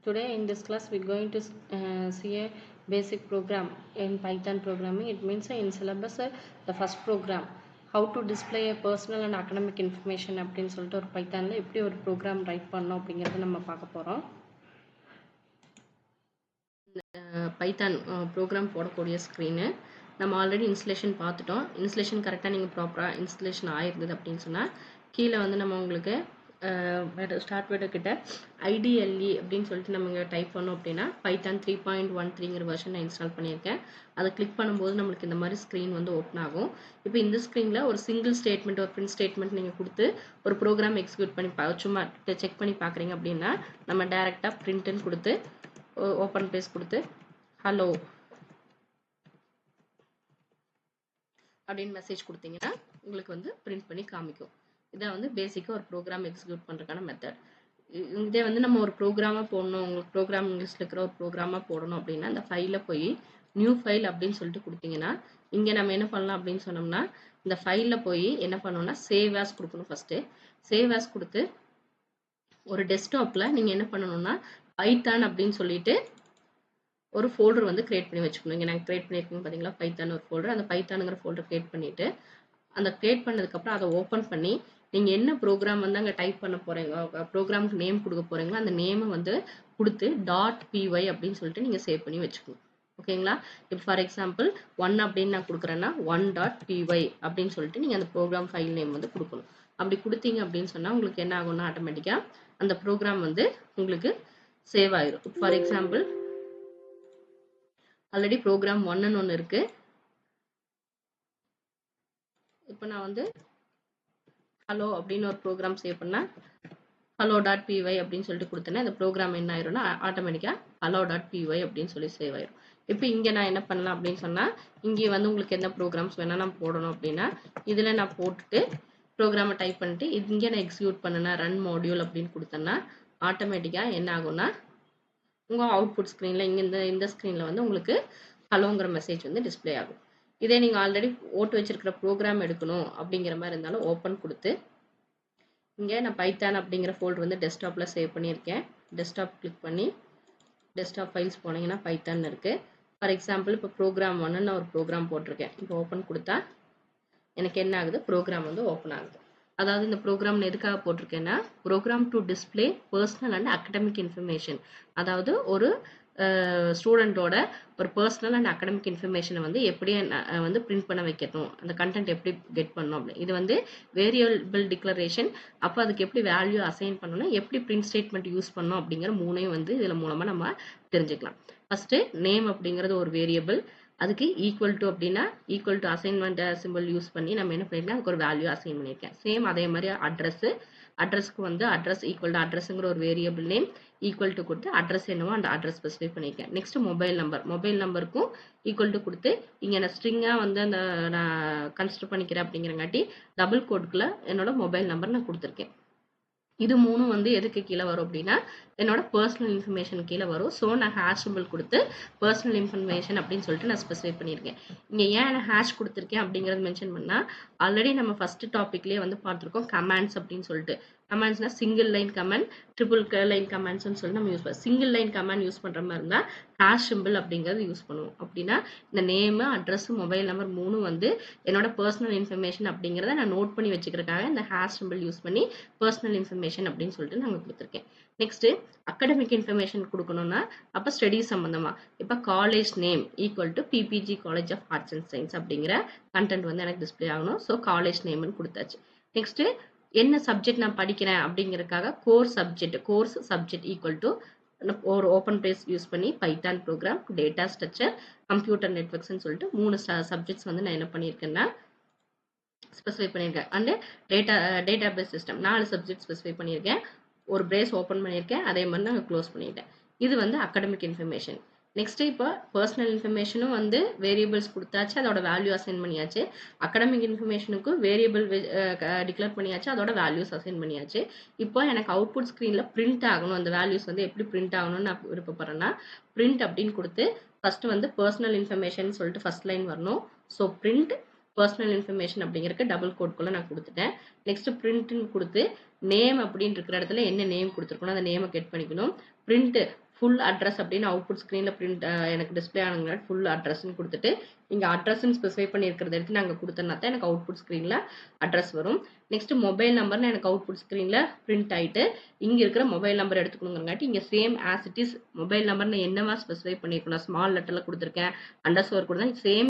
Today in this class we're going to see a basic program in Python programming. It means in syllabus the first program how to display a personal and academic information அப்படின்னு சொல்லிட்டு ஒரு பைத்தானில் எப்படி ஒரு program right பண்ணோம் அப்படிங்கிறத நம்ம பார்க்க போகிறோம். பைத்தான் ப்ரோக்ராம் போடக்கூடிய ஸ்க்ரீனு நம்ம ஆல்ரெடி இன்ஸ்டலேஷன் பார்த்துட்டோம். இன்ஸ்டலேஷன் கரெக்டாக நீங்கள் ப்ராப்பராக இன்ஸ்டலேஷன் ஆகிருந்தது அப்படின்னு சொன்னால் கீழே வந்து நம்ம உங்களுக்கு ஸ்டார்ட் வேர்டு கிட்ட ஐடிஎல்இ அப்படின்னு சொல்லிட்டு நம்ம இங்கே டைப் பண்ணோம் அப்படின்னா பைத்தான் 3.13 வெர்ஷன் நான் இன்ஸ்டால் பண்ணியிருக்கேன். அதை கிளிக் பண்ணும்போது நம்மளுக்கு இந்த மாதிரி ஸ்க்ரீன் வந்து ஓப்பன் ஆகும். இப்போ இந்த ஸ்க்ரீனில் ஒரு சிங்கிள் ஸ்டேட்மெண்ட் ஒரு பிரிண்ட் ஸ்டேட்மெண்ட் நீங்கள் கொடுத்து ஒரு ப்ரோக்ராம் எக்ஸிக்யூட் பண்ணி சும்மா செக் பண்ணி பார்க்குறீங்க அப்படின்னா நம்ம டேரெக்டாக பிரிண்ட்டுன்னு கொடுத்து ஓப்பன் பேஸ் கொடுத்து ஹலோ அப்படின்னு மெசேஜ் கொடுத்தீங்கன்னா உங்களுக்கு வந்து பிரிண்ட் பண்ணி காமிக்கும். இதை வந்து பேசிக்காக ஒரு ப்ரோக்ராம் எக்ஸிக்யூட் பண்ணுறதுக்கான மெத்தட். இதே வந்து நம்ம ஒரு ப்ரோக்ராமாக போடணும், உங்களுக்கு ப்ரோக்ராம் இங்கிலீஷில் இருக்கிற ஒரு ப்ரோக்ராமாக போடணும் அப்படின்னா இந்த ஃபைலில் போய் நியூ ஃபைல் அப்படின்னு சொல்லிட்டு கொடுத்தீங்கன்னா இங்கே நம்ம என்ன பண்ணலாம் அப்படின்னு சொன்னோம்னா இந்த ஃபைலில் போய் என்ன பண்ணோம்னா சேவ் ஆஸ் கொடுக்கணும். ஃபஸ்ட்டு சேவ் ஆஸ் கொடுத்து ஒரு டெஸ்க்டாப்பில் நீங்கள் என்ன பண்ணணும்னா பைத்தான் அப்படின்னு சொல்லிட்டு ஒரு ஃபோல்டர் வந்து கிரியேட் பண்ணி வச்சுக்கணும். இங்கே நாங்கள் கிரியேட் பண்ணியிருக்கோம் பார்த்தீங்களா பைத்தான் ஒரு ஃபோல்டர். அந்த பைத்தானுங்கிற ஃபோல்டர் கிரியேட் பண்ணிவிட்டு அந்த கிரியேட் பண்ணதுக்கப்புறம் அதை ஓப்பன் பண்ணி நீங்கள் என்ன ப்ரோக்ராம் வந்து அங்கே டைப் பண்ண போகிறீங்க, ப்ரோக்ராமுக்கு நேம் கொடுக்க போகிறீங்களோ அந்த நேமை வந்து கொடுத்து .py அப்படின்னு சொல்லிட்டு நீங்கள் சேவ் பண்ணி வச்சுக்கணும். ஓகேங்களா? இப்போ ஃபார் எக்ஸாம்பிள் 1 அப்படின்னு நான் கொடுக்குறேன்னா 1.py அப்படின்னு சொல்லிட்டு நீங்கள் அந்த ப்ரோக்ராம் ஃபைல் நேம் வந்து கொடுக்கணும். அப்படி கொடுத்தீங்க அப்படின்னு சொன்னால் உங்களுக்கு என்ன ஆகும்னா ஆட்டோமேட்டிக்காக அந்த ப்ரோக்ராம் வந்து உங்களுக்கு சேவ் ஆயிரும். ஃபார் எக்ஸாம்பிள் ஆல்ரெடி ப்ரோக்ராம் 1ன்னு ஒன்று இருக்குது. இப்போ நான் வந்து ஹலோ அப்படின்னு ஒரு ப்ரோக்ராம் சேவ் பண்ணால் hello.py அப்படின்னு சொல்லிட்டு கொடுத்தேன்னா இந்த ப்ரோக்ராம் என்ன ஆயிரும்னா ஆட்டோமேட்டிக்காக hello.py அப்படின்னு சொல்லி சேவ் ஆயிரும். இப்போ இங்கே நான் என்ன பண்ணலாம் அப்படின்னு சொன்னால் இங்கே வந்து உங்களுக்கு எந்த ப்ரோக்ராம்ஸ் வேணால் நான் போடணும் அப்படின்னா இதில் நான் போட்டுட்டு ப்ரோக்ராமை டைப் பண்ணிட்டு இங்கே நான் எக்ஸிக்யூட் பண்ணேன்னா ரன் மாடியூல் அப்படின்னு கொடுத்தேன்னா ஆட்டோமேட்டிக்காக என்ன ஆகும்னா உங்கள் அவுட்புட் ஸ்க்ரீனில் இங்கே இந்த ஸ்க்ரீனில் வந்து உங்களுக்கு ஹலோங்கிற மெசேஜ் வந்து டிஸ்பிளே ஆகும். இதே நீங்கள் ஆல்ரெடி ஓட்டு வச்சிருக்கிற ப்ரோக்ராம் எடுக்கணும் அப்படிங்கிற மாதிரி இருந்தாலும் ஓப்பன் கொடுத்து இங்கே நான் பைத்தான் அப்படிங்கிற ஃபோல்டர் வந்து டெஸ்க்டாப்பில் சேவ் பண்ணியிருக்கேன். டெஸ்க்டாப் கிளிக் பண்ணி டெஸ்க்டாப் ஃபைல்ஸ் போனீங்கன்னா பைத்தான் இருக்குது. ஃபார் எக்ஸாம்பிள் இப்போ ப்ரோக்ராம் 1 நான் ஒரு ப்ரோக்ராம் போட்டிருக்கேன். இப்போ ஓப்பன் கொடுத்தா எனக்கு என்ன ஆகுது, ப்ரோக்ராம் வந்து ஓப்பன் ஆகுது. அதாவது இந்த ப்ரோக்ராம் எதுக்காக போட்டிருக்கேன்னா program to display personal and academic information. அதாவது ஒரு ஸ்டூடெண்ட்டோட ஒரு பர்சனல் அண்ட் அகடமிக் இன்ஃபர்மேஷனை வந்து எப்படி வந்து பிரிண்ட் பண்ண வைக்கணும், அந்த கண்டென்ட் எப்படி கெட் பண்ணணும் அப்படின்னு. இது வந்து வேரியபிள் டிக்ளரேஷன். அப்போ அதுக்கு எப்படி வேல்யூ அசைன் பண்ணணும், எப்படி பிரிண்ட் ஸ்டேட்மெண்ட் யூஸ் பண்ணணும் அப்படிங்கிற மூணையும் வந்து இதில் மூலமாக நம்ம தெரிஞ்சுக்கலாம். ஃபஸ்ட்டு நேம் அப்படிங்கிறது ஒரு வேரியபிள். அதுக்கு ஈக்குவல் டு அப்படின்னா equal to assignment simple use பண்ணி நம்ம என்ன பண்ணியிருக்கேன் அதுக்கு ஒரு வேல்யூ அசைன் பண்ணியிருக்கேன். சேம் அதே மாதிரி அட்ரஸ்க்கு வந்து அட்ரஸ் ஈக்குவல் டு அட்ரஸுங்கிற ஒரு வேரியபிள் நேம் ஈக்குவல் டு கொடுத்து அட்ரஸ் என்னவோ அந்த அட்ரஸ் ஸ்பெசிஃபை பண்ணியிருக்கேன். நெக்ஸ்ட் மொபைல் நம்பருக்கும் ஈக்குவல் டு கொடுத்து இங்கே நான் ஸ்ட்ரிங்காக வந்து அந்த நான் கன்சிடர் பண்ணிக்கிறேன் அப்படிங்கிறங்காட்டி டபுள் கோட்குள்ளே என்னோட மொபைல் நம்பர் நான் கொடுத்துருக்கேன். இது மூணும் வந்து எதுக்கு கீழே வரும் அப்படின்னா என்னோட பர்சனல் இன்ஃபர்மேஷன் கீழே வரும். ஸோ நான் ஹேஷ் சிம்பிள் கொடுத்து பர்சனல் இன்ஃபர்மேஷன் அப்படின்னு சொல்லிட்டு நான் ஸ்பெசிஃபை பண்ணியிருக்கேன். இங்கே ஏன் நான் ஹேஷ் கொடுத்துருக்கேன் அப்படிங்கிறது மென்ஷன் பண்ணால் ஆல்ரெடி நம்ம ஃபஸ்ட்டு டாப்பிக்லேயே வந்து பார்த்துருக்கோம் கமாண்ட்ஸ் அப்படின்னு சொல்லிட்டு. கமாண்ட்ஸ்னால் single line command, triple line கமாண்ட்ஸ்ன்னு சொல்லி நம்ம யூஸ் பண்ணுவோம். சிங்கிள் லைன் கமாண்ட் யூஸ் பண்ணுற மாதிரி இருந்தால் ஹேஷ் சிம்பிள் அப்படிங்கிறது யூஸ் பண்ணுவோம். அப்படின்னா இந்த நேமு அட்ரஸ் மொபைல் நம்பர் மூணும் வந்து என்னோட பர்சனல் இன்ஃபர்மேஷன் அப்படிங்கிறத நான் நோட் பண்ணி வச்சுக்கிறதுக்காக இந்த ஹேஷ் சிம்பிள் யூஸ் பண்ணி பர்சனல் இன்ஃபர்மேஷன் அப்படின்னு சொல்லிட்டு நாங்கள் கொடுத்துருக்கேன். நெக்ஸ்ட்டு அகடமிக் இன்ஃபர்மேஷன் கொடுக்கணும்னா அப்போ ஸ்டடீஸ் சம்மந்தமாக இப்போ college name equal to PPG college of arts and science அப்படிங்கிற கண்டென்ட் வந்து எனக்கு டிஸ்பிளே ஆகணும். ஸோ காலேஜ் நேம்னு கொடுத்தாச்சு. நெக்ஸ்ட்டு என்ன சப்ஜெக்ட் நான் படிக்கிறேன் அப்படிங்கிறதுக்காக கோர்ஸ் சப்ஜெக்ட் ஈக்குவல் டு ஒரு ஓப்பன் பேஸ் யூஸ் பண்ணி Python program data structure computer நெட்வொர்க்ஸ்ன்னு சொல்லிட்டு 3 சப்ஜெக்ட்ஸ் வந்து நான் என்ன பண்ணியிருக்கேன்னா ஸ்பெசிஃபை பண்ணியிருக்கேன். And data base system 4 subject specify பண்ணியிருக்கேன். ஒரு பிரேஸ் ஓப்பன் பண்ணியிருக்கேன், அதே மாதிரி நான் க்ளோஸ் பண்ணிட்டேன். இது வந்து அகடமிக் இன்ஃபர்மேஷன். நெக்ஸ்ட் இப்போ பர்சனல் இன்ஃபர்மேஷனும் வந்து வேரியபிள்ஸ் கொடுத்தாச்சு, அதோட வேல்யூ அசைன் பண்ணியாச்சு. அகடமிக் இன்ஃபர்மேஷனுக்கும் வேரியபிள் டிக்ளேர் பண்ணியாச்சு, அதோட வேல்யூஸ் அசைன் பண்ணியாச்சு. இப்போ எனக்கு அவுட்புட் ஸ்க்ரீனில் பிரிண்ட் ஆகணும், அந்த வேல்யூஸ் வந்து எப்படி பிரிண்ட் ஆகணும்னு நான் விருப்பப்படுறேன்னா பிரிண்ட் அப்படின்னு கொடுத்து ஃபர்ஸ்ட் வந்து பர்சனல் இன்ஃபர்மேஷன் சொல்லிட்டு ஃபர்ஸ்ட் லைன் வரணும். ஸோ பிரிண்ட் பர்சனல் இன்ஃபர்மேஷன் அப்படிங்கிறக்கு டபுள் கோட்குள்ளே நான் கொடுத்துட்டேன். நெக்ஸ்ட் பிரிண்ட்னு கொடுத்து நேம் அப்படின்னு இருக்கிற இடத்துல என்ன நேம் கொடுத்துருக்கணும் அந்த நேமை கெட் பண்ணிக்கணும். பிரிண்ட் ஃபுல் அட்ரஸ் அப்படின்னு அவுட்புட் ஸ்க்ரீனில் பிரிண்ட் எனக்கு டிஸ்பிளே ஆனதுனால ஃபுல் அட்ரஸ்ன்னு கொடுத்துட்டு இங்கே அட்ரஸ்ன்னு ஸ்பெசிஃபை பண்ணியிருக்கிறத எடுத்து நாங்கள் கொடுத்தோன்னா தான் எனக்கு அவுட்புட் ஸ்க்ரீனில் அட்ரஸ் வரும். நெக்ஸ்ட் மொபைல் நம்பர்னு எனக்கு அவுட்புட் ஸ்க்ரீனில் பிரிண்ட் ஆகிட்டு இங்கே இருக்கிற மொபைல் நம்பர் எடுத்துக்கணுங்கிறங்காட்டி இங்கே same as it is mobile நம்பர்னு என்னவா ஸ்பெசிஃபை பண்ணியிருக்கணும், ஸ்மால் லெட்டரில் கொடுத்துருக்கேன், அண்டர்ஸ்கோர் கொடுத்தேன், சேம்